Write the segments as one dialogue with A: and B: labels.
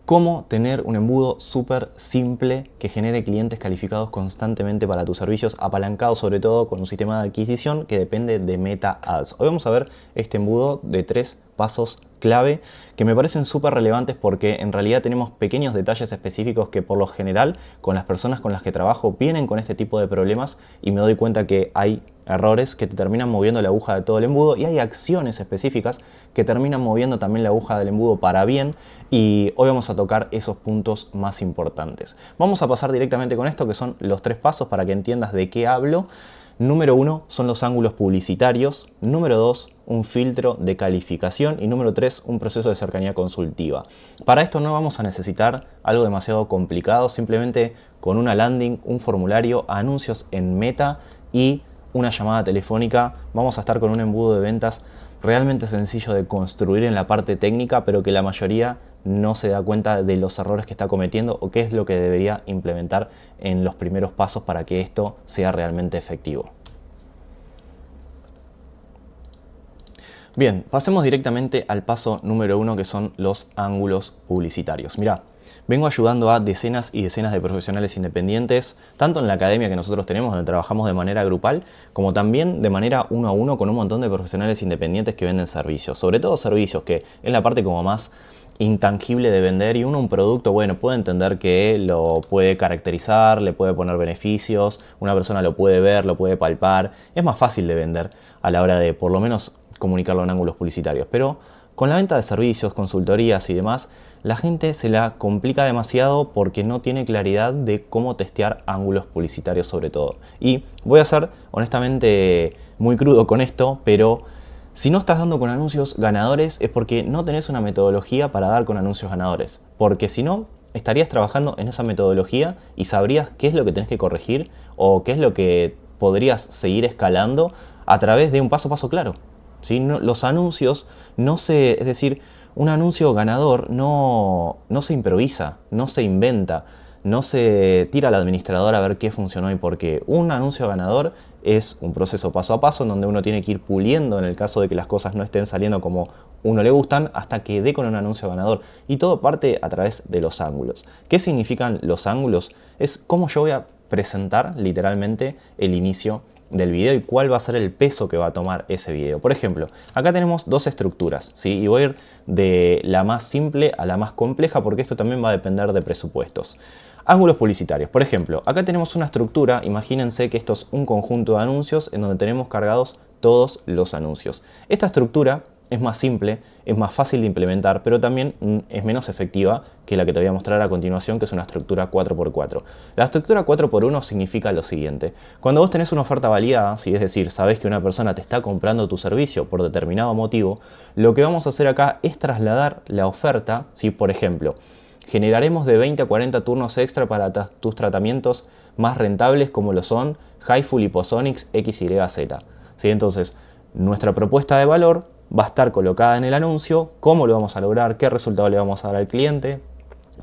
A: cómo tener un embudo súper simple que genere clientes calificados constantemente para tus servicios, apalancado sobre todo con un sistema de adquisición que depende de Meta Ads. Hoy vamos a ver este embudo de 3 pasos clave que me parecen súper relevantes porque en realidad tenemos pequeños detalles específicos que por lo general con las personas con las que trabajo vienen con este tipo de problemas y me doy cuenta que hay errores que te terminan moviendo la aguja de todo el embudo y hay acciones específicas que terminan moviendo también la aguja del embudo para bien, y hoy vamos a tocar esos puntos más importantes. Vamos a pasar directamente con esto, que son los 3 pasos para que entiendas de qué hablo. Número 1 son los ángulos publicitarios, número 2 un filtro de calificación y número 3 un proceso de cercanía consultiva. Para esto no vamos a necesitar algo demasiado complicado, simplemente con una landing, un formulario, anuncios en Meta y una llamada telefónica vamos a estar con un embudo de ventas realmente sencillo de construir en la parte técnica, pero que la mayoría no se da cuenta de los errores que está cometiendo o qué es lo que debería implementar en los primeros pasos para que esto sea realmente efectivo. Bien, pasemos directamente al paso número 1, que son los ángulos publicitarios. Mirá, vengo ayudando a decenas y decenas de profesionales independientes, tanto en la academia que nosotros tenemos, donde trabajamos de manera grupal, como también de manera uno a uno con un montón de profesionales independientes que venden servicios. Sobre todo servicios, que es la parte como más intangible de vender, y uno un producto, bueno, puede entender que lo puede caracterizar, le puede poner beneficios, una persona lo puede ver, lo puede palpar, es más fácil de vender a la hora de por lo menos comunicarlo en ángulos publicitarios. Pero con la venta de servicios, consultorías y demás, la gente se la complica demasiado porque no tiene claridad de cómo testear ángulos publicitarios sobre todo. Y voy a ser honestamente muy crudo con esto, pero si no estás dando con anuncios ganadores es porque no tenés una metodología para dar con anuncios ganadores. Porque si no, estarías trabajando en esa metodología y sabrías qué es lo que tenés que corregir o qué es lo que podrías seguir escalando a través de un paso a paso claro. ¿Sí? No, los anuncios es decir, un anuncio ganador no se improvisa, no se inventa, no se tira al administrador a ver qué funcionó y por qué. Un anuncio ganador es un proceso paso a paso en donde uno tiene que ir puliendo en el caso de que las cosas no estén saliendo como uno le gustan hasta que dé con un anuncio ganador. Y todo parte a través de los ángulos. ¿Qué significan los ángulos? Es cómo yo voy a presentar literalmente el inicio del video y cuál va a ser el peso que va a tomar ese video. Por ejemplo, acá tenemos dos estructuras, ¿sí? Y voy a ir de la más simple a la más compleja porque esto también va a depender de presupuestos. Ángulos publicitarios. Por ejemplo, acá tenemos una estructura, imagínense que esto es un conjunto de anuncios en donde tenemos cargados todos los anuncios. Esta estructura es más simple, es más fácil de implementar, pero también es menos efectiva que la que te voy a mostrar a continuación, que es una estructura 4x4. La estructura 4x1 significa lo siguiente. Cuando vos tenés una oferta validada, es decir, sabés que una persona te está comprando tu servicio por determinado motivo, lo que vamos a hacer acá es trasladar la oferta, por ejemplo, generaremos de 20 a 40 turnos extra para tus tratamientos más rentables como lo son HIFU, Liposonics, XYZ. Entonces, nuestra propuesta de valor va a estar colocada en el anuncio, cómo lo vamos a lograr, qué resultado le vamos a dar al cliente,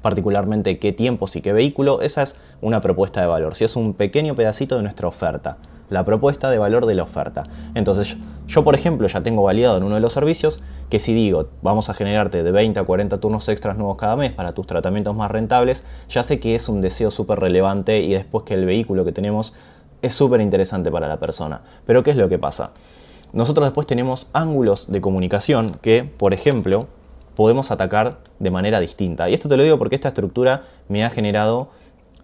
A: particularmente qué tiempos y qué vehículo. Esa es una propuesta de valor, si es un pequeño pedacito de nuestra oferta, la propuesta de valor de la oferta. Entonces yo por ejemplo ya tengo validado en uno de los servicios que si digo vamos a generarte de 20 a 40 turnos extras nuevos cada mes para tus tratamientos más rentables, ya sé que es un deseo súper relevante y después que el vehículo que tenemos es súper interesante para la persona. Pero ¿qué es lo que pasa? Nosotros después tenemos ángulos de comunicación que, por ejemplo, podemos atacar de manera distinta. Y esto te lo digo porque esta estructura me ha generado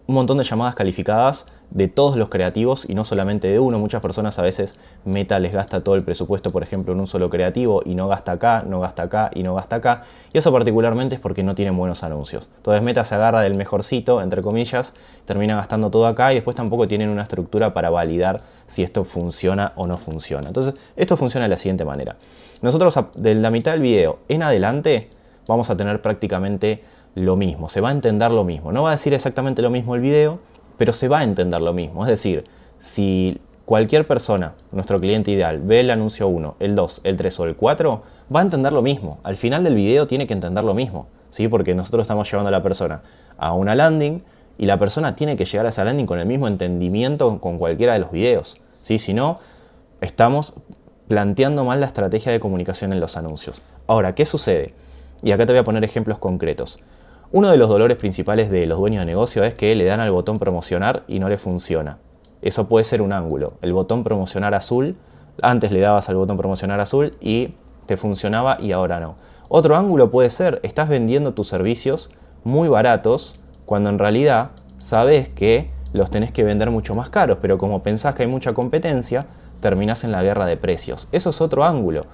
A: un montón de llamadas calificadas de todos los creativos y no solamente de uno. Muchas personas a veces Meta les gasta todo el presupuesto, por ejemplo, en un solo creativo y no gasta acá, no gasta acá y no gasta acá. Y eso particularmente es porque no tienen buenos anuncios. Entonces Meta se agarra del mejorcito, entre comillas, termina gastando todo acá y después tampoco tienen una estructura para validar si esto funciona o no funciona. Entonces esto funciona de la siguiente manera. Nosotros de la mitad del video en adelante vamos a tener prácticamente lo mismo, se va a entender lo mismo. No va a decir exactamente lo mismo el video, pero se va a entender lo mismo. Es decir, si cualquier persona, nuestro cliente ideal, ve el anuncio 1, el 2, el 3 o el 4, va a entender lo mismo. Al final del video tiene que entender lo mismo, ¿sí? Porque nosotros estamos llevando a la persona a una landing y la persona tiene que llegar a esa landing con el mismo entendimiento con cualquiera de los videos, ¿sí? Si no, estamos planteando mal la estrategia de comunicación en los anuncios. Ahora, ¿qué sucede? Y acá te voy a poner ejemplos concretos. Uno de los dolores principales de los dueños de negocio es que le dan al botón promocionar y no le funciona. Eso puede ser un ángulo. El botón promocionar azul, antes le dabas al botón promocionar azul y te funcionaba y ahora no. Otro ángulo puede ser, estás vendiendo tus servicios muy baratos cuando en realidad sabes que los tenés que vender mucho más caros, pero como pensás que hay mucha competencia, terminás en la guerra de precios. Eso es otro ángulo.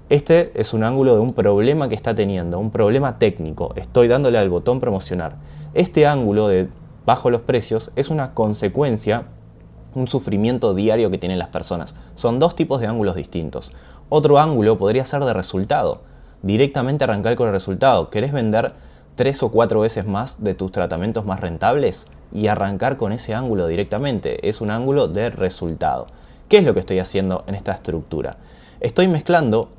A: Este es un ángulo de un problema que está teniendo, un problema técnico. Estoy dándole al botón promocionar. Este ángulo de bajo los precios es una consecuencia, un sufrimiento diario que tienen las personas. Son dos tipos de ángulos distintos. Otro ángulo podría ser de resultado. Directamente arrancar con el resultado. ¿Querés vender 3 o 4 veces más de tus tratamientos más rentables? Y arrancar con ese ángulo directamente. Es un ángulo de resultado. ¿Qué es lo que estoy haciendo en esta estructura? Estoy mezclando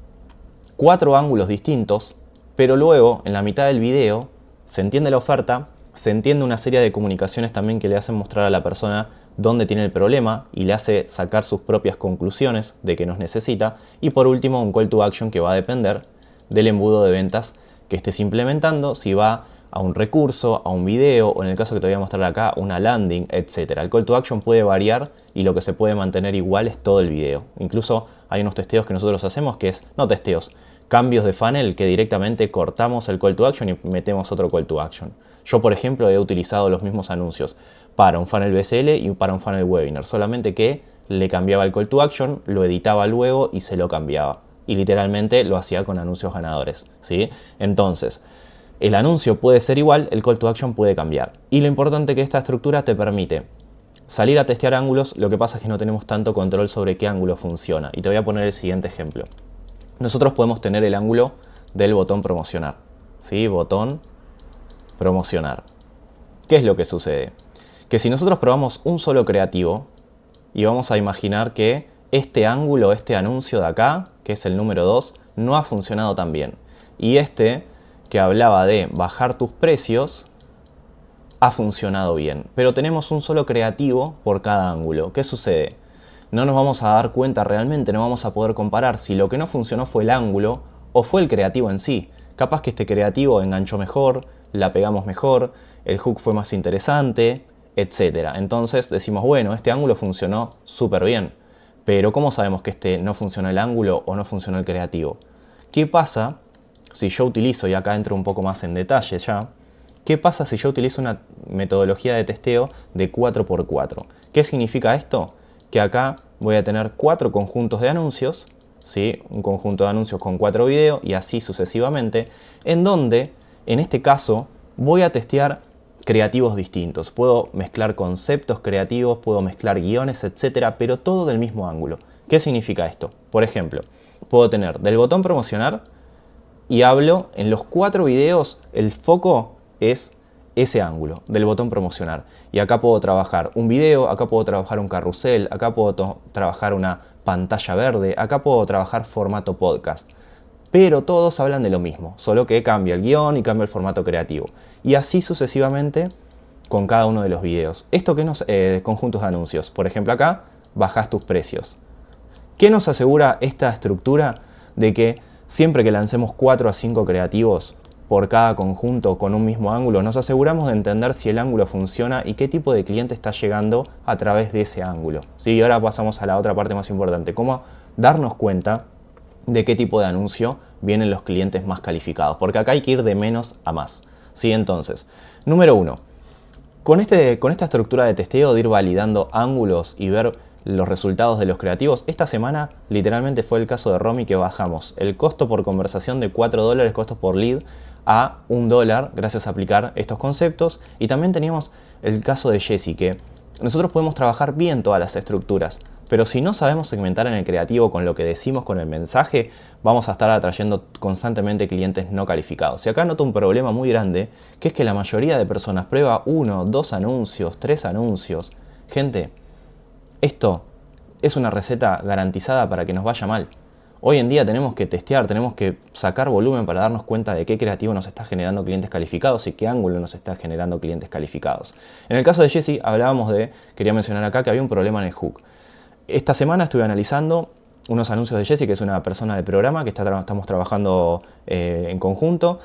A: 4 ángulos distintos, pero luego en la mitad del video se entiende la oferta, se entiende una serie de comunicaciones también que le hacen mostrar a la persona dónde tiene el problema y le hace sacar sus propias conclusiones de que nos necesita, y por último un call to action que va a depender del embudo de ventas que estés implementando, si va a un recurso, a un video o en el caso que te voy a mostrar acá, una landing, etc. El call to action puede variar y lo que se puede mantener igual es todo el video. Incluso hay unos testeos que nosotros hacemos que es, no testeos, cambios de funnel que directamente cortamos el call to action y metemos otro call to action. Yo, por ejemplo, he utilizado los mismos anuncios para un funnel BSL y para un funnel webinar, solamente que le cambiaba el call to action, lo editaba luego y se lo cambiaba. Y literalmente lo hacía con anuncios ganadores, ¿sí? Entonces, el anuncio puede ser igual, el call to action puede cambiar. Y lo importante es que esta estructura te permite salir a testear ángulos, lo que pasa es que no tenemos tanto control sobre qué ángulo funciona. Y te voy a poner el siguiente ejemplo. Nosotros podemos tener el ángulo del botón promocionar, ¿sí? Botón promocionar. ¿Qué es lo que sucede? Que si nosotros probamos un solo creativo y vamos a imaginar que este ángulo, este anuncio de acá, que es el número 2, no ha funcionado tan bien. Y este, que hablaba de bajar tus precios, ha funcionado bien. Pero tenemos un solo creativo por cada ángulo. ¿Qué sucede? No nos vamos a dar cuenta realmente, no vamos a poder comparar si lo que no funcionó fue el ángulo o fue el creativo en sí. Capaz que este creativo enganchó mejor, la pegamos mejor, el hook fue más interesante, etc. Entonces decimos, bueno, este ángulo funcionó súper bien. Pero ¿cómo sabemos que este no funcionó el ángulo o no funcionó el creativo? ¿Qué pasa si yo utilizo, y acá entro un poco más en detalle ya, qué pasa si yo utilizo una metodología de testeo de 4x4? ¿Qué significa esto? Que acá voy a tener 4 conjuntos de anuncios, ¿sí? Un conjunto de anuncios con 4 videos y así sucesivamente, en donde, en este caso, voy a testear creativos distintos. Puedo mezclar conceptos creativos, puedo mezclar guiones, etcétera, pero todo del mismo ángulo. ¿Qué significa esto? Por ejemplo, puedo tener del botón promocionar y hablo en los 4 videos, el foco es ese ángulo del botón promocionar. Y acá puedo trabajar un video, acá puedo trabajar un carrusel, acá puedo trabajar una pantalla verde, acá puedo trabajar formato podcast. Pero todos hablan de lo mismo, solo que cambia el guión y cambia el formato creativo. Y así sucesivamente con cada uno de los videos. Esto que nos conjuntos de anuncios. Por ejemplo acá, bajás tus precios. ¿Qué nos asegura esta estructura? De que siempre que lancemos 4 a 5 creativos por cada conjunto con un mismo ángulo, nos aseguramos de entender si el ángulo funciona y qué tipo de cliente está llegando a través de ese ángulo. ¿Sí? Y ahora pasamos a la otra parte más importante, cómo darnos cuenta de qué tipo de anuncio vienen los clientes más calificados, porque acá hay que ir de menos a más. ¿Sí? Entonces, número 1, con esta estructura de testeo de ir validando ángulos y ver los resultados de los creativos, esta semana literalmente fue el caso de Romy, que bajamos el costo por conversación de $4, costos por lead, a $1 gracias a aplicar estos conceptos. Y también teníamos el caso de Jessie, que nosotros podemos trabajar bien todas las estructuras, pero si no sabemos segmentar en el creativo con lo que decimos con el mensaje, vamos a estar atrayendo constantemente clientes no calificados. Y acá noto un problema muy grande, que es que la mayoría de personas prueba 1, 2 anuncios, 3 anuncios. Gente, esto es una receta garantizada para que nos vaya mal. Hoy en día tenemos que testear, tenemos que sacar volumen para darnos cuenta de qué creativo nos está generando clientes calificados y qué ángulo nos está generando clientes calificados. En el caso de Jessie hablábamos quería mencionar acá que había un problema en el hook. Esta semana estuve analizando unos anuncios de Jessie, que es una persona de programa que estamos trabajando en conjunto.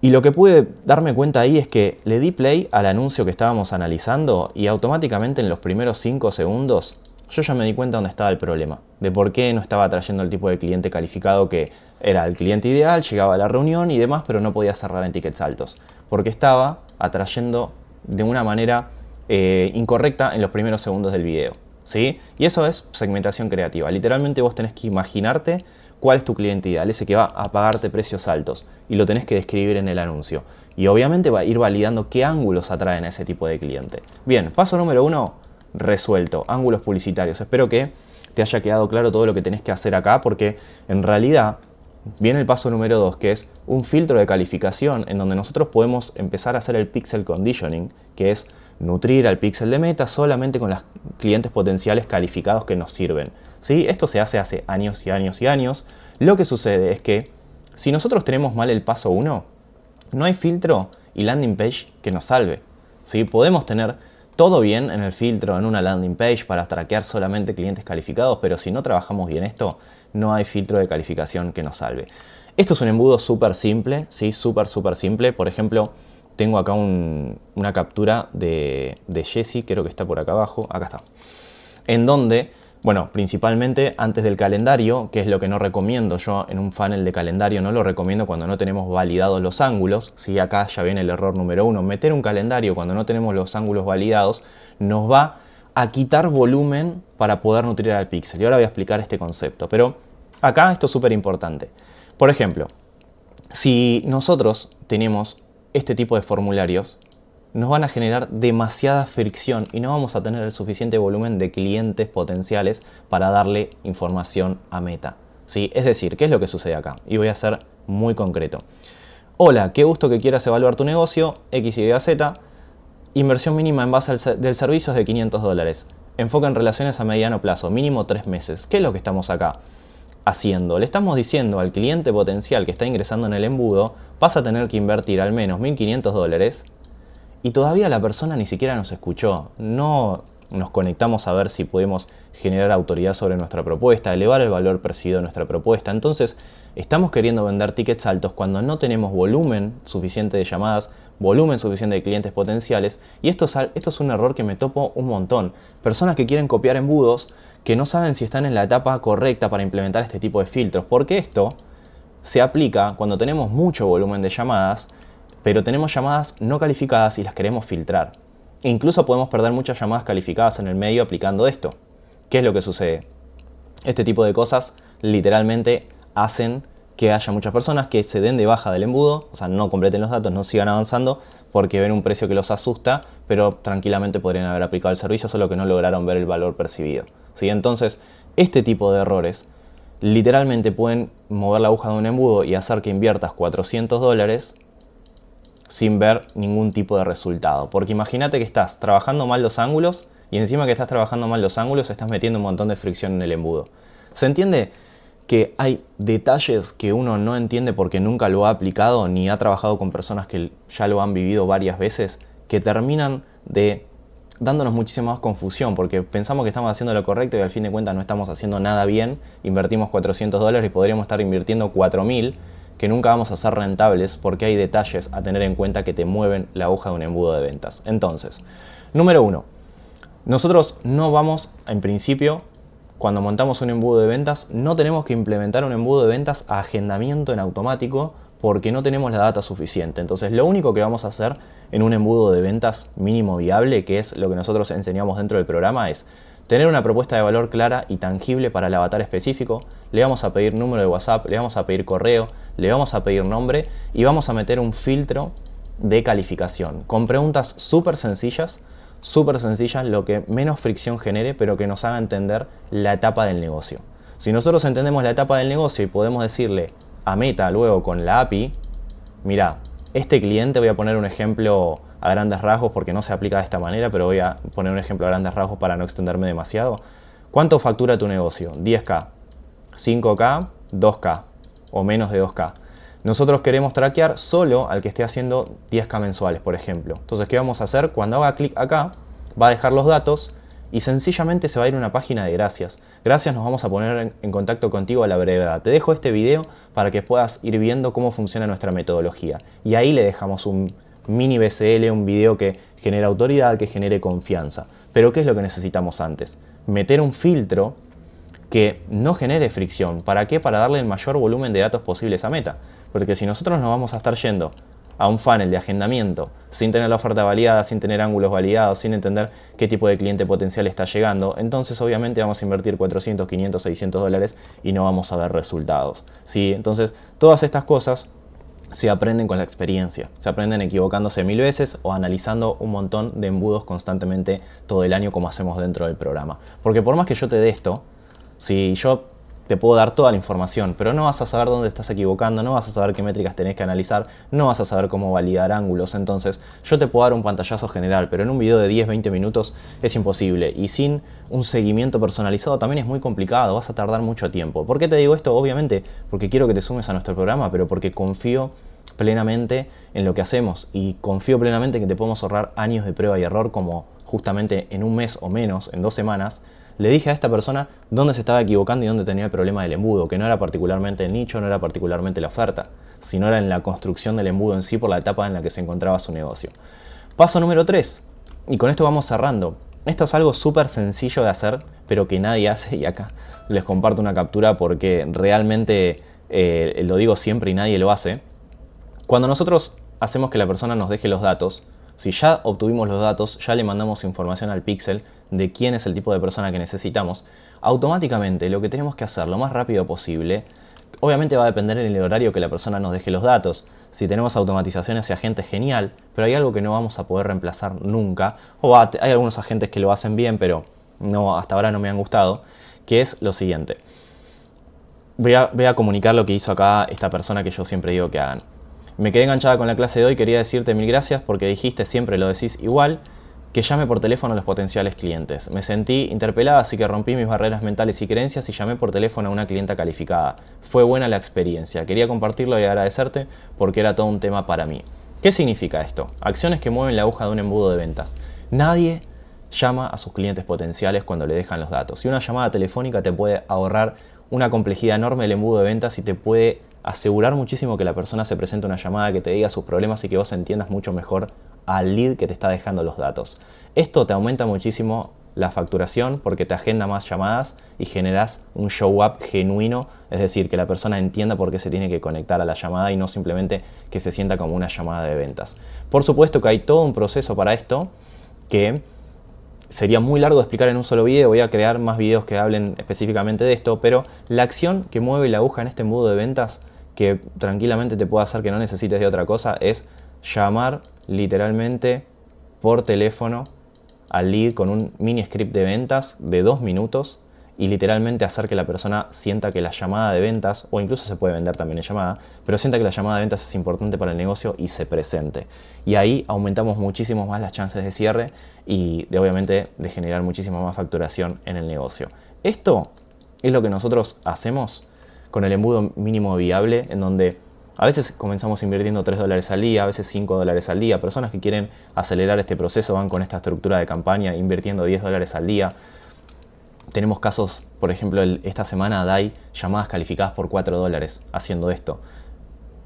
A: Y lo que pude darme cuenta ahí es que le di play al anuncio que estábamos analizando y automáticamente en los primeros 5 segundos yo ya me di cuenta dónde estaba el problema, de por qué no estaba atrayendo el tipo de cliente calificado que era el cliente ideal, llegaba a la reunión y demás, pero no podía cerrar en tickets altos, porque estaba atrayendo de una manera incorrecta en los primeros segundos del video, ¿sí? Y eso es segmentación creativa. Literalmente vos tenés que imaginarte cuál es tu cliente ideal, ese que va a pagarte precios altos, y lo tenés que describir en el anuncio. Y obviamente va a ir validando qué ángulos atraen a ese tipo de cliente. Bien, paso número 1, resuelto. Ángulos publicitarios. Espero que te haya quedado claro todo lo que tenés que hacer acá, porque en realidad viene el paso número 2, que es un filtro de calificación en donde nosotros podemos empezar a hacer el pixel conditioning, que es nutrir al pixel de meta solamente con los clientes potenciales calificados que nos sirven. ¿Sí? Esto se hace años y años y años. Lo que sucede es que si nosotros tenemos mal el paso 1, no hay filtro y landing page que nos salve. ¿Sí? Podemos tener todo bien en el filtro, en una landing page para traquear solamente clientes calificados, pero si no trabajamos bien esto, no hay filtro de calificación que nos salve. Esto es un embudo súper simple, ¿sí? Súper simple. Por ejemplo, tengo acá una captura de Jesse, creo que está por acá abajo, acá está. En donde, bueno, principalmente antes del calendario, que es lo que no recomiendo yo en un funnel de calendario, no lo recomiendo cuando no tenemos validados los ángulos. ¿Sí? Acá ya viene el error número 1. Meter un calendario cuando no tenemos los ángulos validados nos va a quitar volumen para poder nutrir al pixel. Y ahora voy a explicar este concepto. Pero acá esto es súper importante. Por ejemplo, si nosotros tenemos este tipo de formularios, nos van a generar demasiada fricción y no vamos a tener el suficiente volumen de clientes potenciales para darle información a Meta. ¿Sí? Es decir, ¿qué es lo que sucede acá? Y voy a ser muy concreto. Hola, qué gusto que quieras evaluar tu negocio, X, Y, Z. Inversión mínima en base del servicio es de $500. Enfoca en relaciones a mediano plazo, mínimo 3 meses. ¿Qué es lo que estamos acá haciendo? Le estamos diciendo al cliente potencial que está ingresando en el embudo, vas a tener que invertir al menos $1.500 y todavía la persona ni siquiera nos escuchó. No nos conectamos a ver si podemos generar autoridad sobre nuestra propuesta, elevar el valor percibido de nuestra propuesta. Entonces, estamos queriendo vender tickets altos cuando no tenemos volumen suficiente de llamadas, volumen suficiente de clientes potenciales. Y esto es un error que me topo un montón. Personas que quieren copiar embudos que no saben si están en la etapa correcta para implementar este tipo de filtros. Porque esto se aplica cuando tenemos mucho volumen de llamadas, pero tenemos llamadas no calificadas y las queremos filtrar. E incluso podemos perder muchas llamadas calificadas en el medio aplicando esto. ¿Qué es lo que sucede? Este tipo de cosas literalmente hacen que haya muchas personas que se den de baja del embudo, o sea, no completen los datos, no sigan avanzando porque ven un precio que los asusta, pero tranquilamente podrían haber aplicado el servicio, solo que no lograron ver el valor percibido. ¿Sí? Entonces, este tipo de errores literalmente pueden mover la aguja de un embudo y hacer que inviertas $400 sin ver ningún tipo de resultado. Porque imagínate que estás trabajando mal los ángulos y encima que estás trabajando mal los ángulos estás metiendo un montón de fricción en el embudo. ¿Se entiende que hay detalles que uno no entiende porque nunca lo ha aplicado ni ha trabajado con personas que ya lo han vivido varias veces, que terminan dándonos muchísima más confusión porque pensamos que estamos haciendo lo correcto y al fin de cuentas no estamos haciendo nada bien, invertimos $400 y podríamos estar invirtiendo 4.000 que nunca vamos a ser rentables porque hay detalles a tener en cuenta que te mueven la aguja de un embudo de ventas. Entonces, número 1, nosotros no vamos, en principio, cuando montamos un embudo de ventas, no tenemos que implementar un embudo de ventas a agendamiento en automático porque no tenemos la data suficiente. Entonces, lo único que vamos a hacer en un embudo de ventas mínimo viable, que es lo que nosotros enseñamos dentro del programa, es tener una propuesta de valor clara y tangible para el avatar específico. Le vamos a pedir número de WhatsApp, le vamos a pedir correo, le vamos a pedir nombre y vamos a meter un filtro de calificación con preguntas súper sencillas, lo que menos fricción genere, pero que nos haga entender la etapa del negocio. Si nosotros entendemos la etapa del negocio y podemos decirle a Meta luego con la API, mira, este cliente, voy a poner un ejemplo a grandes rasgos porque no se aplica de esta manera, pero voy a poner un ejemplo a grandes rasgos para no extenderme demasiado. ¿Cuánto factura tu negocio? 10K, 5K, 2K o menos de 2K. Nosotros queremos traquear solo al que esté haciendo 10K mensuales, por ejemplo. Entonces, ¿qué vamos a hacer? Cuando haga clic acá, va a dejar los datos y sencillamente se va a ir a una página de gracias. Gracias, nos vamos a poner en contacto contigo a la brevedad. Te dejo este video para que puedas ir viendo cómo funciona nuestra metodología. Y ahí le dejamos un mini BCL, un video que genere autoridad, que genere confianza. Pero ¿qué es lo que necesitamos antes? Meter un filtro que no genere fricción. ¿Para qué? Para darle el mayor volumen de datos posibles a Meta. Porque si nosotros nos vamos a estar yendo a un funnel de agendamiento sin tener la oferta validada, sin tener ángulos validados, sin entender qué tipo de cliente potencial está llegando, entonces obviamente vamos a invertir 400, 500, 600 dólares y no vamos a ver resultados, ¿sí? Entonces todas estas cosas se aprenden con la experiencia, se aprenden equivocándose 1000 veces o analizando un montón de embudos constantemente todo el año como hacemos dentro del programa. Porque por más que yo te dé esto, si yo te puedo dar toda la información, pero no vas a saber dónde estás equivocando, no vas a saber qué métricas tenés que analizar, no vas a saber cómo validar ángulos. Entonces yo te puedo dar un pantallazo general, pero en un video de 10-20 minutos es imposible. Y sin un seguimiento personalizado también es muy complicado, vas a tardar mucho tiempo. ¿Por qué te digo esto? Obviamente porque quiero que te sumes a nuestro programa, pero porque confío plenamente en lo que hacemos y confío plenamente en que te podemos ahorrar años de prueba y error, como justamente en un mes o menos, en 2 semanas, le dije a esta persona dónde se estaba equivocando y dónde tenía el problema del embudo, que no era particularmente el nicho, no era particularmente la oferta, sino era en la construcción del embudo en sí por la etapa en la que se encontraba su negocio. Paso número 3, y con esto vamos cerrando. Esto es algo súper sencillo de hacer, pero que nadie hace, y acá les comparto una captura porque realmente lo digo siempre y nadie lo hace. Cuando nosotros hacemos que la persona nos deje los datos, si ya obtuvimos los datos, ya le mandamos información al pixel de quién es el tipo de persona que necesitamos, automáticamente lo que tenemos que hacer lo más rápido posible, obviamente va a depender en el horario que la persona nos deje los datos. Si tenemos automatizaciones y agentes, genial, pero hay algo que no vamos a poder reemplazar nunca, o hay algunos agentes que lo hacen bien, pero no, hasta ahora no me han gustado, que es lo siguiente. Voy a comunicar lo que hizo acá esta persona que yo siempre digo que hagan. Me quedé enganchada con la clase de hoy, quería decirte 1000 gracias porque dijiste, siempre lo decís igual, que llame por teléfono a los potenciales clientes. Me sentí interpelada, así que rompí mis barreras mentales y creencias y llamé por teléfono a una clienta calificada. Fue buena la experiencia, quería compartirlo y agradecerte porque era todo un tema para mí. ¿Qué significa esto? Acciones que mueven la aguja de un embudo de ventas. Nadie llama a sus clientes potenciales cuando le dejan los datos. Y una llamada telefónica te puede ahorrar una complejidad enorme del embudo de ventas y te puede asegurar muchísimo que la persona se presente una llamada, que te diga sus problemas y que vos entiendas mucho mejor al lead que te está dejando los datos. Esto te aumenta muchísimo la facturación porque te agenda más llamadas y generas un show up genuino, es decir, que la persona entienda por qué se tiene que conectar a la llamada y no simplemente que se sienta como una llamada de ventas. Por supuesto que hay todo un proceso para esto que sería muy largo de explicar en un solo video, voy a crear más videos que hablen específicamente de esto, pero la acción que mueve la aguja en este embudo de ventas, que tranquilamente te puede hacer que no necesites de otra cosa, es llamar literalmente por teléfono al lead con un mini script de ventas de 2 minutos y literalmente hacer que la persona sienta que la llamada de ventas, o incluso se puede vender también en llamada, pero sienta que la llamada de ventas es importante para el negocio y se presente. Y ahí aumentamos muchísimo más las chances de cierre y obviamente de generar muchísima más facturación en el negocio. Esto es lo que nosotros hacemos con el embudo mínimo viable, en donde a veces comenzamos invirtiendo $3 al día, a veces $5 al día. Personas que quieren acelerar este proceso van con esta estructura de campaña invirtiendo $10 al día. Tenemos casos, por ejemplo, esta semana DAI llamadas calificadas por $4 haciendo esto.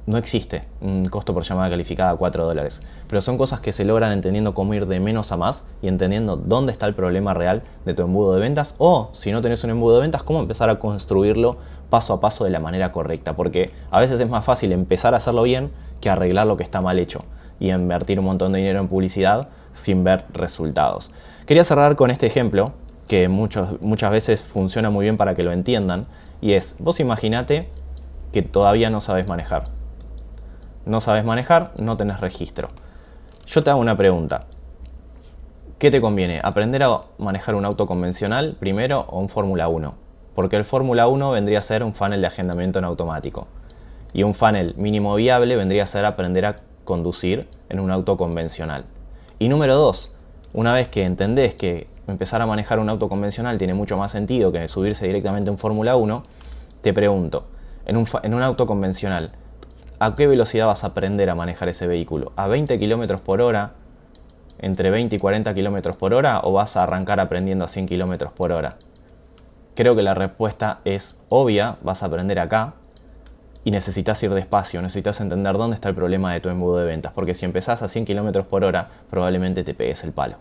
A: No existe un costo por llamada calificada a $4, pero son cosas que se logran entendiendo cómo ir de menos a más y entendiendo dónde está el problema real de tu embudo de ventas, o si no tenés un embudo de ventas, cómo empezar a construirlo paso a paso de la manera correcta, porque a veces es más fácil empezar a hacerlo bien que arreglar lo que está mal hecho y invertir un montón de dinero en publicidad sin ver resultados. Quería cerrar con este ejemplo que muchas veces funciona muy bien para que lo entiendan, y es, vos imaginate que todavía no sabes manejar. No sabes manejar, no tenés registro. Yo te hago una pregunta. ¿Qué te conviene? ¿Aprender a manejar un auto convencional primero o un Fórmula 1? Porque el Fórmula 1 vendría a ser un funnel de agendamiento en automático. Y un funnel mínimo viable vendría a ser aprender a conducir en un auto convencional. Y número 2, una vez que entendés que empezar a manejar un auto convencional tiene mucho más sentido que subirse directamente a un Fórmula 1, te pregunto, en un auto convencional, ¿a qué velocidad vas a aprender a manejar ese vehículo? ¿A 20 km por hora? entre 20 y 40 km por hora o vas a arrancar aprendiendo a 100 km por hora? Creo que la respuesta es obvia, vas a aprender acá y necesitas ir despacio, necesitas entender dónde está el problema de tu embudo de ventas, porque si empezás a 100 km por hora probablemente te pegues el palo.